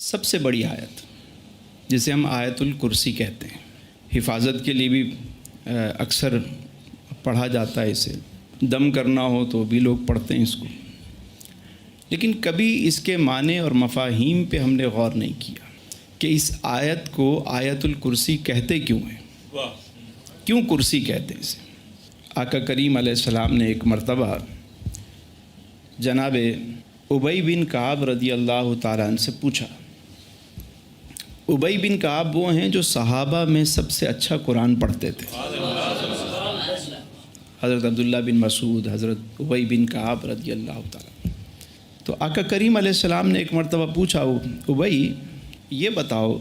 سب سے بڑی آیت جسے ہم آیت الکرسی کہتے ہیں، حفاظت کے لیے بھی اکثر پڑھا جاتا ہے، اسے دم کرنا ہو تو بھی لوگ پڑھتے ہیں اس کو، لیکن کبھی اس کے معنی اور مفاہیم پہ ہم نے غور نہیں کیا کہ اس آیت کو آیت الکرسی کہتے کیوں ہیں، کیوں کرسی کہتے ہیں اسے۔ آقا کریم علیہ السلام نے ایک مرتبہ جناب ابی بن کعب رضی اللہ تعالیٰ عنہ سے پوچھا۔ ابی بن کعب وہ ہیں جو صحابہ میں سب سے اچھا قرآن پڑھتے تھے، حضرت عبداللہ بن مسعود، حضرت ابی بن کعب رضی اللہ تعالیٰ۔ تو آقا کریم علیہ السلام نے ایک مرتبہ پوچھا، ابی یہ بتاؤ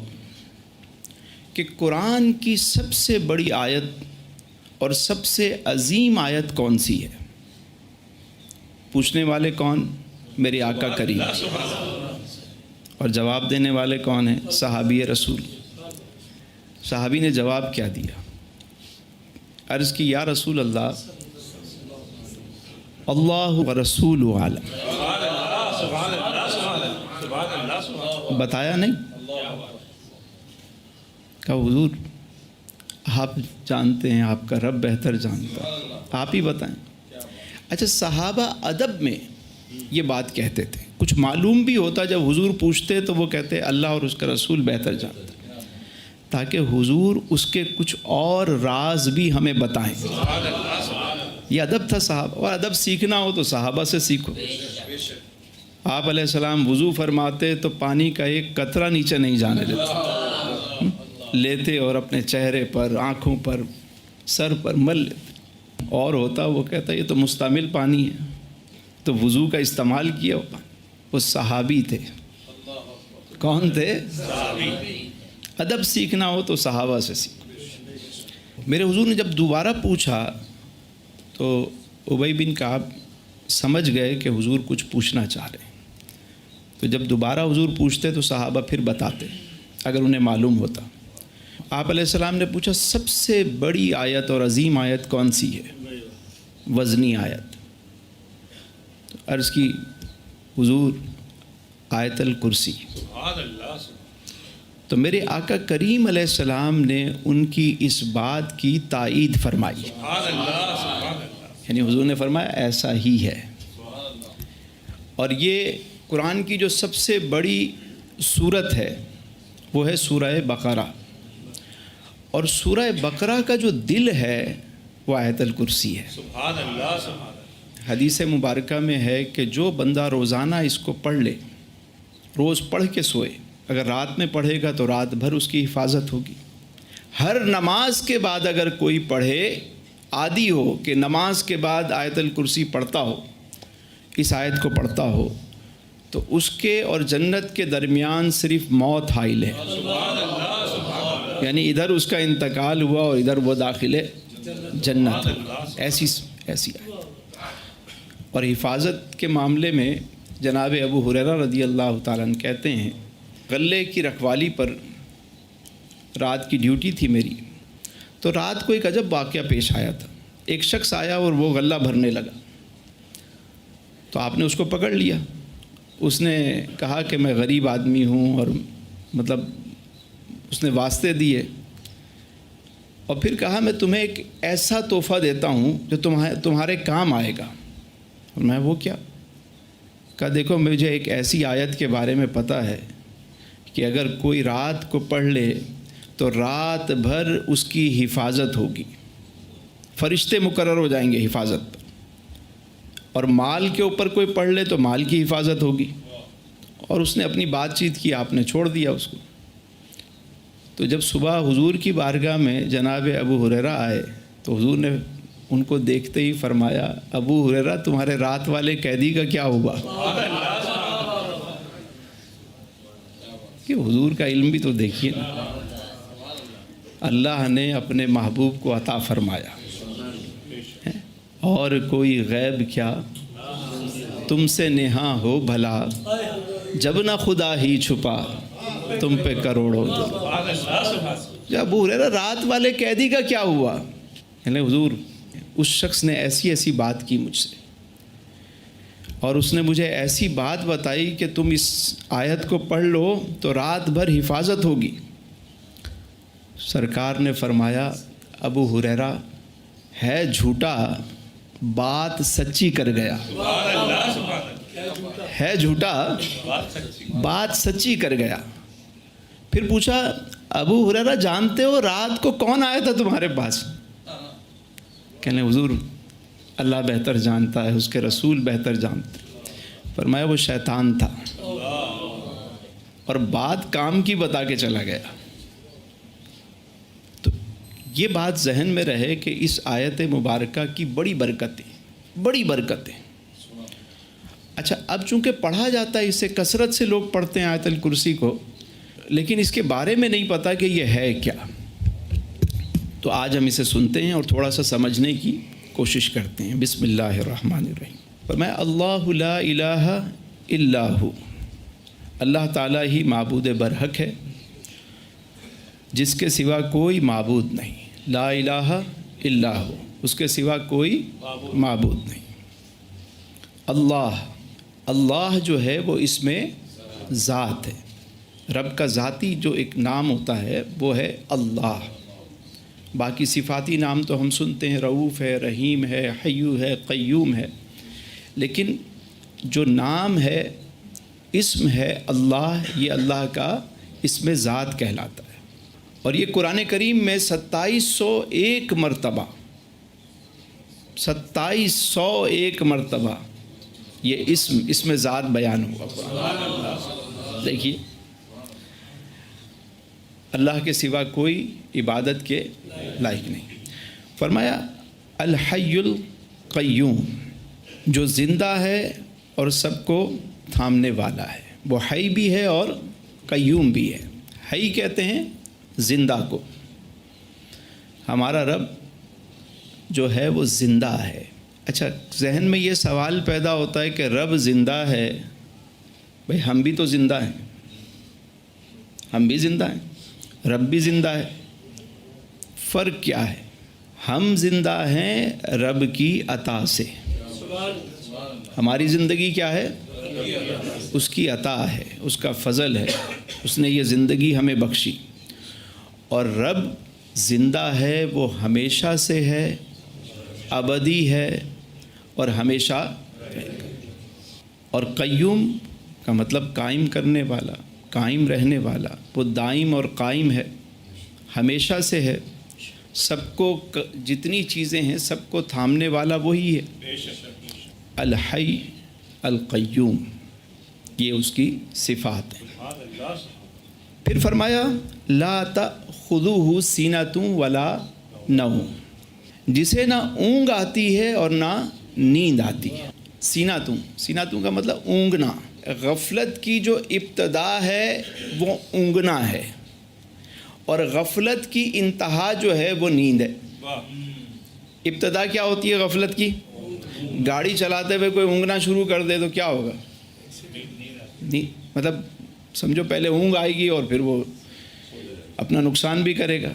کہ قرآن کی سب سے بڑی آیت اور سب سے عظیم آیت کون سی ہے؟ پوچھنے والے کون؟ میرے آقا کریم، اور جواب دینے والے کون ہیں؟ صحابی رسول۔ صحابی نے جواب کیا دیا؟ عرض کی یا رسول اللہ، اللہ و رسول عالم۔ بتایا نہیں؟ کہا حضور آپ جانتے ہیں، آپ کا رب بہتر جانتا ہے، آپ ہی بتائیں۔ اچھا، صحابہ ادب میں یہ بات کہتے تھے، کچھ معلوم بھی ہوتا جب حضور پوچھتے تو وہ کہتے اللہ اور اس کا رسول بہتر جانتا ہے، تاکہ حضور اس کے کچھ اور راز بھی ہمیں بتائیں۔ یہ ادب تھا صحابہ، اور ادب سیکھنا ہو تو صحابہ سے سیکھو۔ آپ علیہ السلام وضو فرماتے تو پانی کا ایک قطرہ نیچے نہیں جانے دیتے، لیتے اور اپنے چہرے پر، آنکھوں پر، سر پر مل لیتے، اور ہوتا وہ کہتا یہ تو مستعمل پانی ہے، تو وضو کا استعمال کیا وہ صحابی تھے۔ کون تھے؟ صحابی۔ ادب سیکھنا ہو تو صحابہ سے سیکھو۔ میرے حضور نے جب دوبارہ پوچھا تو ابی بن کعب سمجھ گئے کہ حضور کچھ پوچھنا چاہ رہے ہیں، تو جب دوبارہ حضور پوچھتے تو صحابہ پھر بتاتے اگر انہیں معلوم ہوتا۔ آپ علیہ السلام نے پوچھا سب سے بڑی آیت اور عظیم آیت کون سی ہے؟ وزنی آیت۔ تو عرض کی حضور آیت الکرسی۔ تو میرے آقا کریم علیہ السلام نے ان کی اس بات کی تائید فرمائی، یعنی حضور نے فرمایا ایسا ہی ہے۔ اور یہ قرآن کی جو سب سے بڑی سورت ہے وہ ہے سورہ بقرہ، اور سورہ بقرہ کا جو دل ہے وہ آیت الکرسی ہے۔ سبحان اللہ۔ حدیث مبارکہ میں ہے کہ جو بندہ روزانہ اس کو پڑھ لے، روز پڑھ کے سوئے، اگر رات میں پڑھے گا تو رات بھر اس کی حفاظت ہوگی۔ ہر نماز کے بعد اگر کوئی پڑھے، عادی ہو کہ نماز کے بعد آیت الکرسی پڑھتا ہو، اس آیت کو پڑھتا ہو، تو اس کے اور جنت کے درمیان صرف موت حائل ہے، یعنی ادھر اس کا انتقال ہوا اور ادھر وہ داخل جنت ہوا۔ ایسی آیت۔ اور حفاظت کے معاملے میں جناب ابو ہریرہ رضی اللہ تعالیٰ عنہ کہتے ہیں، غلے کی رکھوالی پر رات کی ڈیوٹی تھی میری، تو رات کو ایک عجب واقعہ پیش آیا تھا۔ ایک شخص آیا اور وہ غلہ بھرنے لگا، تو آپ نے اس کو پکڑ لیا۔ اس نے کہا کہ میں غریب آدمی ہوں، اور مطلب اس نے واسطے دیے، اور پھر کہا میں تمہیں ایک ایسا تحفہ دیتا ہوں جو تمہارے کام آئے گا۔ اور میں وہ کیا؟ کہا دیکھو مجھے ایک ایسی آیت کے بارے میں پتہ ہے کہ اگر کوئی رات کو پڑھ لے تو رات بھر اس کی حفاظت ہوگی، فرشتے مقرر ہو جائیں گے حفاظت پر، اور مال کے اوپر کوئی پڑھ لے تو مال کی حفاظت ہوگی۔ اور اس نے اپنی بات چیت کی، آپ نے چھوڑ دیا اس کو۔ تو جب صبح حضور کی بارگاہ میں جناب ابو ہریرہ آئے تو حضور نے ان کو دیکھتے ہی فرمایا، ابو ہریرہ تمہارے رات والے قیدی کا کیا ہوا؟ کہ حضور کا علم بھی تو دیکھیے نا، اللہ نے اپنے محبوب کو عطا فرمایا، اور کوئی غیب کیا تم سے نہاں ہو بھلا، جب نہ خدا ہی چھپا تم پہ کروڑوں دل۔ ابو ہریرہ رات والے قیدی کا کیا ہوا؟ یعنی حضور اس شخص نے ایسی بات کی مجھ سے، اور اس نے مجھے ایسی بات بتائی کہ تم اس آیت کو پڑھ لو تو رات بھر حفاظت ہوگی۔ سرکار نے فرمایا ابو ہریرہ ہے جھوٹا، بات سچی کر گیا، ہے جھوٹا، بات سچی کر گیا۔ پھر پوچھا ابو ہریرہ جانتے ہو رات کو کون آیا تھا تمہارے پاس؟ کہنے حضور اللہ بہتر جانتا ہے، اس کے رسول بہتر جانتے۔ فرمایا وہ شیطان تھا، اور بات کام کی بتا کے چلا گیا۔ تو یہ بات ذہن میں رہے کہ اس آیت مبارکہ کی بڑی برکتیں۔ اچھا، اب چونکہ پڑھا جاتا ہے، اسے کثرت سے لوگ پڑھتے ہیں آیت الکرسی کو، لیکن اس کے بارے میں نہیں پتہ کہ یہ ہے کیا۔ تو آج ہم اسے سنتے ہیں اور تھوڑا سا سمجھنے کی کوشش کرتے ہیں۔ بسم اللہ الرحمن الرحیم۔ فرمایا اللہ لا الہ الا ہو، اللہ تعالیٰ ہی معبود برحق ہے، جس کے سوا کوئی معبود نہیں۔ لا الہ الا ہو، اس کے سوا کوئی معبود نہیں۔ اللہ جو ہے وہ اس میں ذات ہے، رب کا ذاتی جو ایک نام ہوتا ہے وہ ہے اللہ۔ باقی صفاتی نام تو ہم سنتے ہیں، رؤوف ہے، رحیم ہے، حیو ہے، قیوم ہے، لیکن جو نام ہے، اسم ہے اللہ، یہ اللہ کا اسم ذات کہلاتا ہے۔ اور یہ قرآن کریم میں 2701 مرتبہ 2701 مرتبہ یہ اسم ذات بیان ہوا۔ دیکھیے، اللہ کے سوا کوئی عبادت کے لائق نہیں۔ فرمایا الحی القیوم، جو زندہ ہے اور سب کو تھامنے والا ہے، وہ حی بھی ہے اور قیوم بھی ہے۔ حی کہتے ہیں زندہ کو، ہمارا رب جو ہے وہ زندہ ہے۔ اچھا، ذہن میں یہ سوال پیدا ہوتا ہے کہ رب زندہ ہے، بھئی ہم بھی تو زندہ ہیں، ہم بھی زندہ ہیں، رب بھی زندہ ہے، فرق کیا ہے؟ ہم زندہ ہیں رب کی عطا سے، ہماری زندگی کیا ہے؟ اس کی عطا ہے، اس کا فضل ہے، اس نے یہ زندگی ہمیں بخشی۔ اور رب زندہ ہے، وہ ہمیشہ سے ہے، ابدی ہے اور ہمیشہ رہے گا۔ اور قیوم کا مطلب قائم کرنے والا، قائم رہنے والا، وہ دائم اور قائم ہے، ہمیشہ سے ہے، سب کو جتنی چیزیں ہیں سب کو تھامنے والا وہی ہے۔ الحی القیوم، یہ اس کی صفات ہیں۔ پھر فرمایا لا تأخذہ سینۃ ولا نوم، جسے نہ اونگ آتی ہے اور نہ نیند آتی ہے۔ سینۃ کا مطلب اونگنا، غفلت کی جو ابتدا ہے وہ اونگنا ہے، اور غفلت کی انتہا جو ہے وہ نیند ہے۔ ابتدا کیا ہوتی ہے غفلت کی؟ گاڑی چلاتے ہوئے کوئی اونگنا شروع کر دے تو کیا ہوگا؟ مطلب سمجھو پہلے اونگ آئے گی اور پھر وہ اپنا نقصان بھی کرے گا۔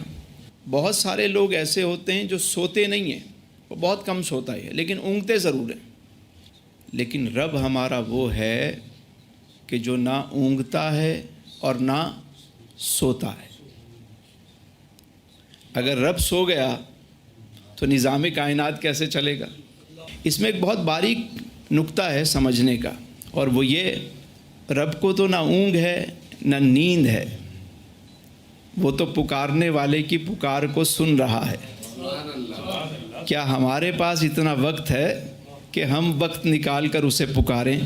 بہت سارے لوگ ایسے ہوتے ہیں جو سوتے نہیں ہیں، وہ بہت کم سوتا ہے لیکن اونگتے ضرور ہیں۔ لیکن رب ہمارا وہ ہے کہ جو نہ اونگتا ہے اور نہ سوتا ہے۔ اگر رب سو گیا تو نظام کائنات کیسے چلے گا؟ اس میں ایک بہت باریک نکتہ ہے سمجھنے کا، اور وہ یہ، رب کو تو نہ اونگ ہے نہ نیند ہے، وہ تو پکارنے والے کی پکار کو سن رہا ہے۔ کیا ہمارے پاس اتنا وقت ہے کہ ہم وقت نکال کر اسے پکاریں؟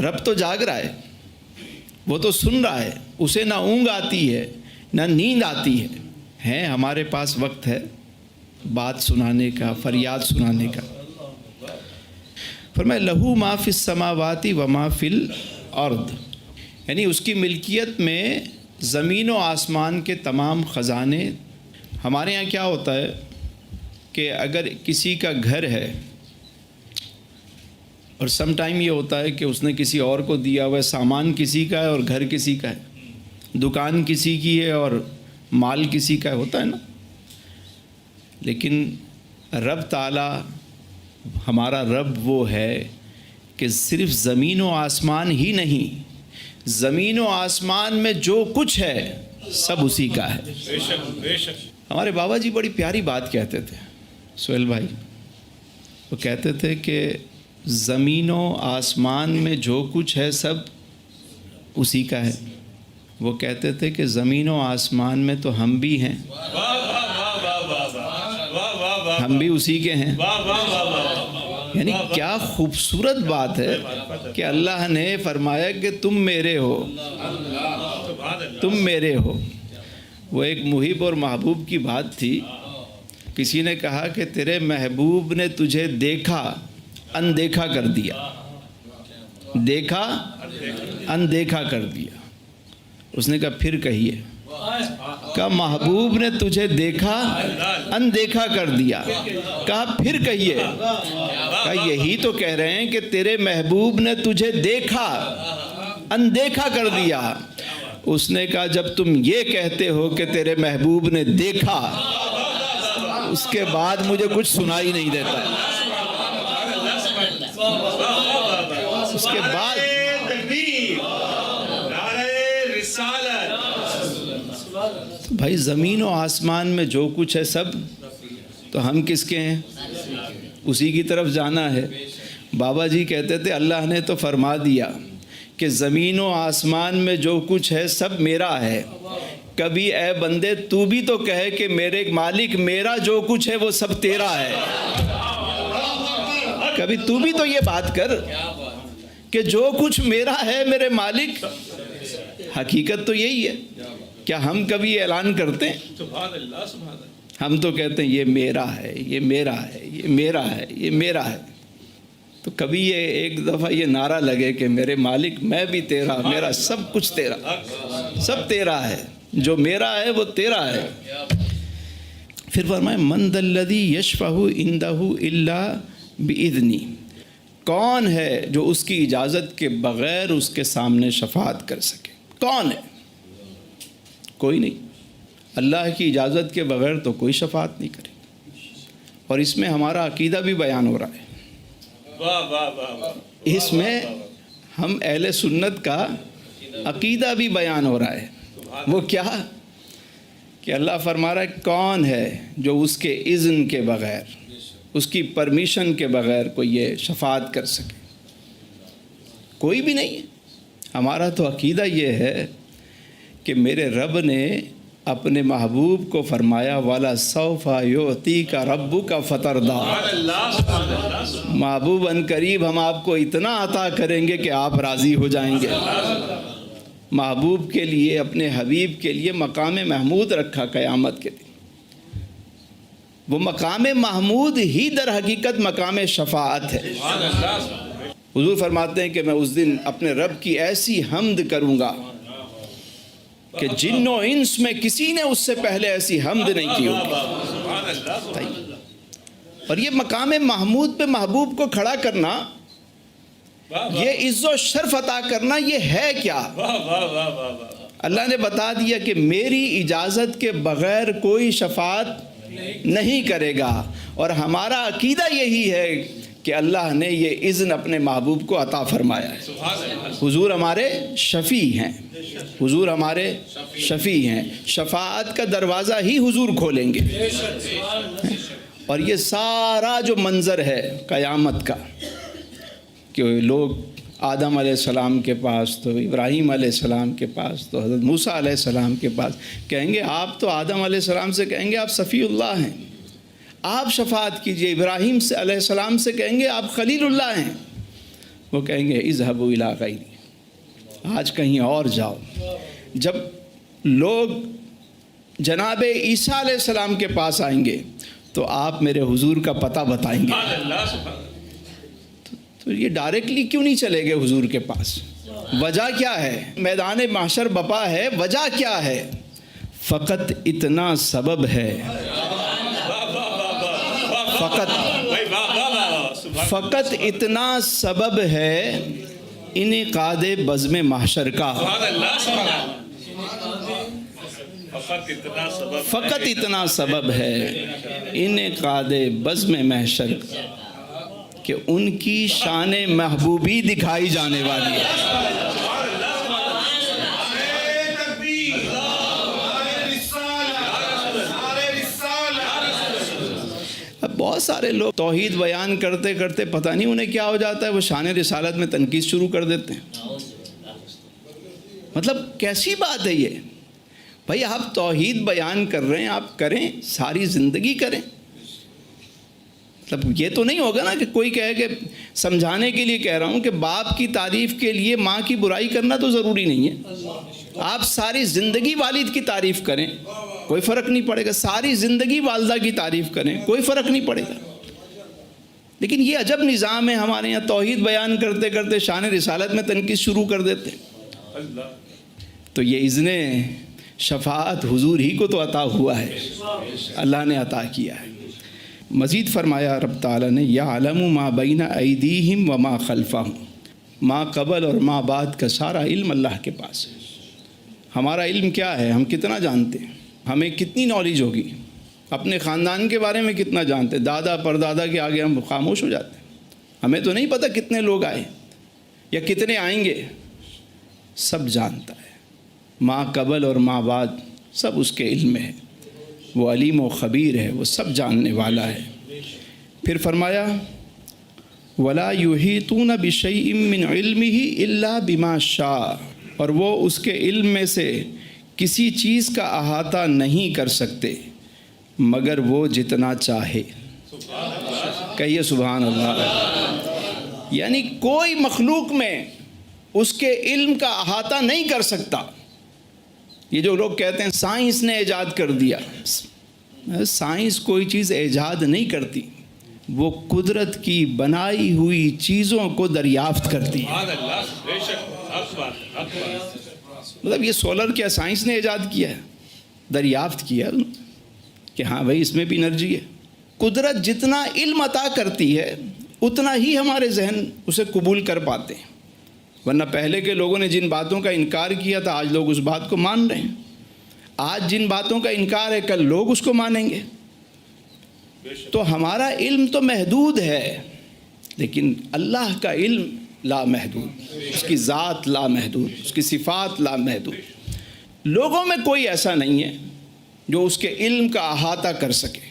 رب تو جاگ رہا ہے، وہ تو سن رہا ہے، اسے نہ اونگ آتی ہے نہ نیند آتی ہے ہمارے پاس وقت ہے بات سنانے کا، فریاد سنانے کا۔ فرمایا لہو ما فی السماوات و ما فی الارض، یعنی اس کی ملکیت میں زمین و آسمان کے تمام خزانے۔ ہمارے ہاں کیا ہوتا ہے کہ اگر کسی کا گھر ہے، اور سم ٹائم یہ ہوتا ہے کہ اس نے کسی اور کو دیا ہوا ہے، سامان کسی کا ہے اور گھر کسی کا ہے، دکان کسی کی ہے اور مال کسی کا ہے، ہوتا ہے نا۔ لیکن رب تعالیٰ ہمارا رب وہ ہے کہ صرف زمین و آسمان ہی نہیں، زمین و آسمان میں جو کچھ ہے سب اسی کا ہے۔ بے شک بے شک۔ ہمارے بابا جی بڑی پیاری بات کہتے تھے سہیل بھائی، وہ کہتے تھے کہ زمین و آسمان میں جو کچھ ہے سب اسی کا ہے۔ وہ کہتے تھے کہ زمین و آسمان میں تو ہم بھی ہیں، واہ واہ واہ واہ واہ واہ واہ واہ واہ، ہم بھی اسی کے ہیں۔ واہ واہ واہ واہ، یعنی کیا خوبصورت بات ہے کہ اللہ نے فرمایا کہ تم میرے ہو، تم میرے ہو۔ وہ ایک محب اور محبوب کی بات تھی، کسی نے کہا کہ تیرے محبوب نے تجھے دیکھا اندیکھا کر دیا، دیکھا اندیکھا کر دیا۔ اس نے کہا پھر کہیے، کہا محبوب نے تجھے دیکھا اندیکھا کر دیا، کہا پھر کہیے، کہا یہی تو کہہ رہے ہیں کہ تیرے محبوب نے تجھے دیکھا اندیکھا کر دیا۔ اس نے کہا جب تم یہ کہتے ہو کہ تیرے محبوب نے دیکھا، اس کے بعد مجھے کچھ سنائی نہیں دیتا۔ اس کے بعد بھائی زمین و آسمان میں جو کچھ ہے سب تو ہم کس کے ہیں؟ اسی کی طرف جانا ہے۔ بابا جی کہتے تھے اللہ نے تو فرما دیا کہ زمین و آسمان میں جو کچھ ہے سب میرا ہے، کبھی اے بندے تو بھی تو کہے کہ میرے مالک میرا جو کچھ ہے وہ سب تیرا ہے۔ کبھی تو بھی تو یہ بات کر کہ جو کچھ میرا ہے میرے مالک۔ حقیقت تو یہی ہے۔ کیا ہم کبھی اعلان کرتے ہیں؟ سبحان اللہ سبحان اللہ۔ ہم تو کہتے ہیں یہ میرا ہے، یہ میرا ہے، یہ میرا ہے، یہ میرا ہے۔ تو کبھی یہ ایک دفعہ یہ نعرہ لگے کہ میرے مالک میں بھی تیرا، میرا سب کچھ تیرا، سب تیرا ہے، جو میرا ہے وہ تیرا ہے۔ پھر فرمائے من ذا الذی یشفع عندہ الا باذنہ، کون ہے جو اس کی اجازت کے بغیر اس کے سامنے شفاعت کر سکے؟ کون ہے؟ کوئی نہیں۔ اللہ کی اجازت کے بغیر تو کوئی شفاعت نہیں کرے۔ اور اس میں ہمارا عقیدہ بھی بیان ہو رہا ہے، واہ واہ واہ واہ، اس میں ہم اہل سنت کا عقیدہ بھی بیان ہو رہا ہے۔ وہ کیا کہ اللہ فرما رہا ہے کون ہے جو اس کے اذن کے بغیر، اس کی پرمیشن کے بغیر کوئی یہ شفاعت کر سکے؟ کوئی بھی نہیں ہے۔ ہمارا تو عقیدہ یہ ہے کہ میرے رب نے اپنے محبوب کو فرمایا والا سوف یعطیک ربک فترضی، محبوب ان قریب ہم آپ کو اتنا عطا کریں گے کہ آپ راضی ہو جائیں گے۔ محبوب کے لیے، اپنے حبیب کے لیے مقام محمود رکھا قیامت کے دن۔ وہ مقام محمود ہی در حقیقت مقام شفاعت ہے۔ حضور فرماتے ہیں کہ میں اس دن اپنے رب کی ایسی حمد کروں گا کہ جن و انس میں کسی نے اس سے پہلے ایسی حمد نہیں کی ہوگی۔ اور یہ مقام محمود پہ محبوب کو کھڑا کرنا، یہ عز و شرف عطا کرنا، یہ ہے کیا؟ اللہ نے بتا دیا کہ میری اجازت کے بغیر کوئی شفاعت نہیں کرے گا۔ اور ہمارا عقیدہ یہی ہے کہ اللہ نے یہ اذن اپنے محبوب کو عطا فرمایا ہے۔ حضور ہمارے شفیع ہیں، حضور ہمارے شفیع ہیں، شفاعت کا دروازہ ہی حضور کھولیں گے۔ اور یہ سارا جو منظر ہے قیامت کا کہ لوگ آدم علیہ السلام کے پاس، تو ابراہیم علیہ السلام کے پاس، تو حضرت موسیٰ علیہ السلام کے پاس کہیں گے آپ تو آدم علیہ السلام سے کہیں گے آپ صفی اللہ ہیں، آپ شفاعت کیجئے۔ ابراہیم سے علیہ السلام سے کہیں گے آپ خلیل اللہ ہیں۔ وہ کہیں گے اذهبوا الی غیری، آج کہیں اور جاؤ۔ جب لوگ جناب عیسیٰ علیہ السلام کے پاس آئیں گے تو آپ میرے حضور کا پتہ بتائیں گے۔ تو یہ ڈائریکٹلی کیوں نہیں چلے گئے حضور کے پاس؟ وجہ کیا ہے؟ میدان محشر بپا ہے، وجہ کیا ہے؟ فقط اتنا سبب ہے، فقط اتنا سبب ہے انعقاد بزم محشر کا۔ فقط اتنا سبب ہے انعقاد بزم محشر کا۔ کہ ان کی شان محبوبی دکھائی جانے والی ہے۔ اب بہت سارے لوگ توحید بیان کرتے کرتے پتہ نہیں انہیں کیا ہو جاتا ہے، وہ شان رسالت میں تنقید شروع کر دیتے ہیں۔ مطلب کیسی بات ہے یہ؟ بھائی آپ توحید بیان کر رہے ہیں، آپ کریں، ساری زندگی کریں۔ مطلب یہ تو نہیں ہوگا نا کہ کوئی کہے کہ سمجھانے کے لیے کہہ رہا ہوں کہ باپ کی تعریف کے لیے ماں کی برائی کرنا تو ضروری نہیں ہے۔ آپ ساری زندگی والد کی تعریف کریں، کوئی فرق نہیں پڑے گا۔ ساری زندگی والدہ کی تعریف کریں، کوئی فرق نہیں پڑے گا۔ لیکن یہ عجب نظام ہے ہمارے یہاں، توحید بیان کرتے کرتے شان رسالت میں تنقید شروع کر دیتے ہیں۔ تو یہ اذن شفاعت حضور ہی کو تو عطا ہوا ہے، اللہ نے عطا کیا ہے۔ مزید فرمایا رب تعالیٰ نے، یعلم ما بین ایدیہم وما خلفہم، ما قبل اور ما بعد کا سارا علم اللہ کے پاس ہے۔ ہمارا علم کیا ہے؟ ہم کتنا جانتے ہیں؟ ہمیں کتنی نالج ہوگی؟ اپنے خاندان کے بارے میں کتنا جانتے ہیں؟ دادا پردادا کے آگے ہم خاموش ہو جاتے ہیں۔ ہمیں تو نہیں پتہ کتنے لوگ آئے یا کتنے آئیں گے، سب جانتا ہے۔ ما قبل اور ما بعد سب اس کے علم میں ہے، وہ علیم و خبیر ہے، وہ سب جاننے والا ہے۔ پھر فرمایا وَلَا يُحِيطُونَ بِشَيْءٍ مِّنْ عِلْمِهِ إِلَّا بِمَا شَاءَ، اور وہ اس کے علم میں سے کسی چیز کا احاطہ نہیں کر سکتے مگر وہ جتنا چاہے۔ کہیے سبحان اللہ۔ یعنی کوئی مخلوق میں اس کے علم کا احاطہ نہیں کر سکتا۔ یہ جو لوگ کہتے ہیں سائنس نے ایجاد کر دیا، سائنس کوئی چیز ایجاد نہیں کرتی، وہ قدرت کی بنائی ہوئی چیزوں کو دریافت کرتی ہے۔ مطلب یہ سولر کیا سائنس نے ایجاد کیا ہے؟ دریافت کیا کہ ہاں بھائی اس میں بھی انرجی ہے۔ قدرت جتنا علم عطا کرتی ہے اتنا ہی ہمارے ذہن اسے قبول کر پاتے ہیں، ورنہ پہلے کے لوگوں نے جن باتوں کا انکار کیا تھا آج لوگ اس بات کو مان رہے ہیں۔ آج جن باتوں کا انکار ہے کل لوگ اس کو مانیں گے۔ تو ہمارا علم تو محدود ہے، لیکن اللہ کا علم لا محدود، اس کی ذات لا محدود، اس کی صفات لا محدود۔ لوگوں میں کوئی ایسا نہیں ہے جو اس کے علم کا احاطہ کر سکے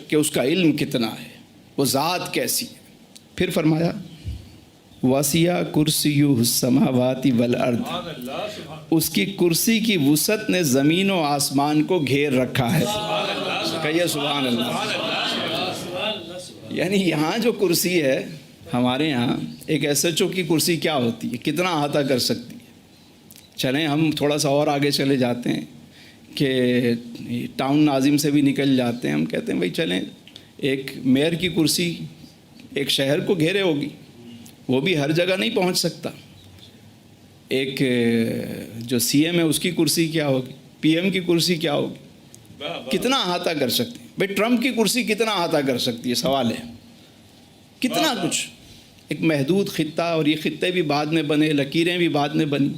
کہ اس کا علم کتنا ہے، وہ ذات کیسی ہے۔ پھر فرمایا وسیع کرسیہ السماوات والارض، اس کی کرسی کی وسعت نے زمین و آسمان کو گھیر رکھا ہے۔ کہیے سبحان اللہ۔ یعنی یہاں جو کرسی ہے ہمارے یہاں، ایک ایس ایچ او کی کرسی کیا ہوتی ہے، کتنا احاطہ کر سکتی ہے؟ چلیں ہم تھوڑا سا اور آگے چلے جاتے ہیں کہ ٹاؤن ناظم سے بھی نکل جاتے ہیں، ہم کہتے ہیں بھائی چلیں ایک میئر کی کرسی ایک شہر کو گھیرے ہوگی، وہ بھی ہر جگہ نہیں پہنچ سکتا۔ ایک جو سی ایم ہے اس کی کرسی کیا ہوگی، پی ایم کی کرسی کیا ہوگی، کتنا احاطہ کر سکتی ہے؟ بھائی ٹرمپ کی کرسی کتنا احاطہ کر سکتی ہے؟ سوال ہے کتنا کچھ۔ ایک محدود خطہ، اور یہ خطے بھی بعد میں بنے، لکیریں بھی بعد میں بنی۔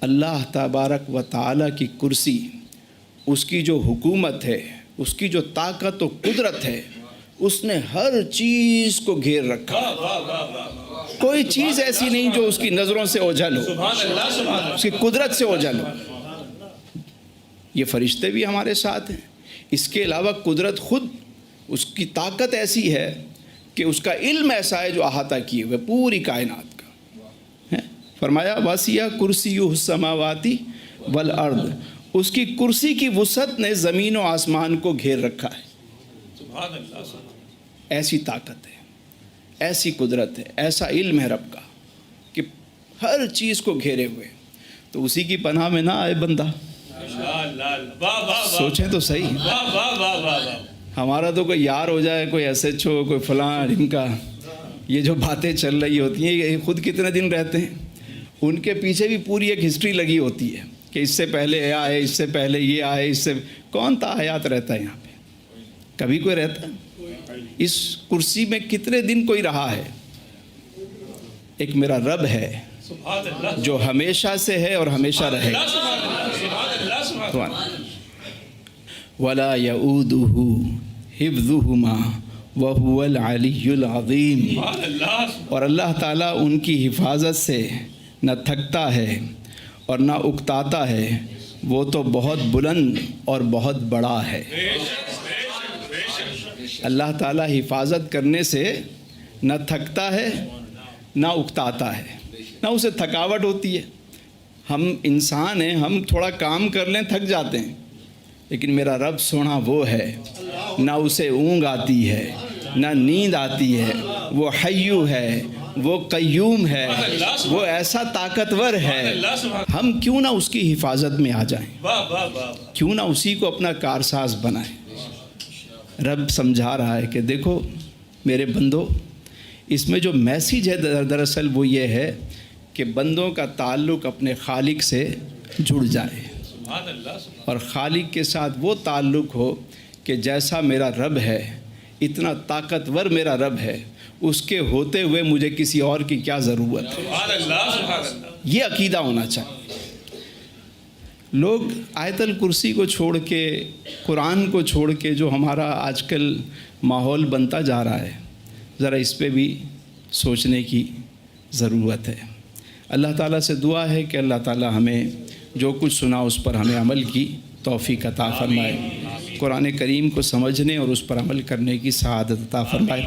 اللہ تبارک و تعالیٰ کی کرسی، اس کی جو حکومت ہے، اس کی جو طاقت و قدرت ہے، اس نے ہر چیز کو گھیر رکھا۔ کوئی چیز ایسی نہیں جو اس کی نظروں سے اوجھل ہو، اس کی قدرت سے اوجھل ہو۔ یہ فرشتے بھی ہمارے ساتھ ہیں، اس کے علاوہ قدرت خود، اس کی طاقت ایسی ہے کہ اس کا علم ایسا ہے جو احاطہ کیے ہوئے پوری کائنات کا۔ فرمایا وسیع کرسیہ السماوات والارض، اس کی کرسی کی وسعت نے زمین و آسمان کو گھیر رکھا ہے۔ ایسی طاقت ہے، ایسی قدرت ہے، ایسا علم ہے رب کا کہ ہر چیز کو گھیرے ہوئے۔ تو اسی کی پناہ میں نہ آئے بندہ، سوچیں تو صحیح۔ ہمارا تو کوئی یار ہو جائے، کوئی ایس ایچ او، کوئی فلاں، ان کا یہ جو باتیں چل رہی ہوتی ہیں، یہ خود کتنے دن رہتے ہیں، ان کے پیچھے بھی پوری ایک ہسٹری لگی ہوتی ہے کہ اس سے پہلے یہ آئے، اس سے پہلے یہ آئے، اس سے کون تا حیات رہتا ہے یہاں پہ؟ کبھی کوئی رہتا ہے؟ اس کرسی میں کتنے دن کوئی رہا ہے؟ ایک میرا رب ہے جو ہمیشہ سے ہے اور ہمیشہ رہے گا۔ وَلَا يَؤُودُهُ حِفْظُهُمَا وَهُوَ الْعَلِيُّ الْعَظِيمُ. سبحان اللہ. اور اللہ تعالیٰ ان کی حفاظت سے نہ تھکتا ہے اور نہ اکتاتا ہے. وہ تو بہت بلند اور بہت بڑا ہے. اللہ تعالیٰ حفاظت کرنے سے نہ تھکتا ہے نہ اکتاتا ہے، نہ اسے تھکاوٹ ہوتی ہے. ہم انسان ہیں، ہم تھوڑا کام کر لیں تھک جاتے ہیں، لیکن میرا رب سونا وہ ہے، نہ اسے اونگ آتی ہے نہ نیند آتی ہے. وہ حیو ہے، وہ قیوم ہے، وہ ایسا طاقتور ہے. ہم کیوں نہ اس کی حفاظت میں آ جائیں، واہ واہ واہ. کیوں نہ اسی کو اپنا کارساز بنائیں. رب سمجھا رہا ہے کہ دیکھو میرے بندو، اس میں جو میسیج ہے دراصل وہ یہ ہے کہ بندوں کا تعلق اپنے خالق سے جڑ جائے، سبحان اللہ. اور خالق کے ساتھ وہ تعلق ہو کہ جیسا میرا رب ہے، اتنا طاقتور میرا رب ہے، اس کے ہوتے ہوئے مجھے کسی اور کی کیا ضرورت ہے. سبحان اللہ. سبحان اللہ. یہ عقیدہ ہونا چاہیے. لوگ آیت الکرسی کو چھوڑ کے، قرآن کو چھوڑ کے جو ہمارا آج کل ماحول بنتا جا رہا ہے، ذرا اس پہ بھی سوچنے کی ضرورت ہے. اللہ تعالیٰ سے دعا ہے کہ اللہ تعالیٰ ہمیں جو کچھ سنا اس پر ہمیں عمل کی توفیق عطا فرمائے، قرآن کریم کو سمجھنے اور اس پر عمل کرنے کی سعادت عطا فرمائے.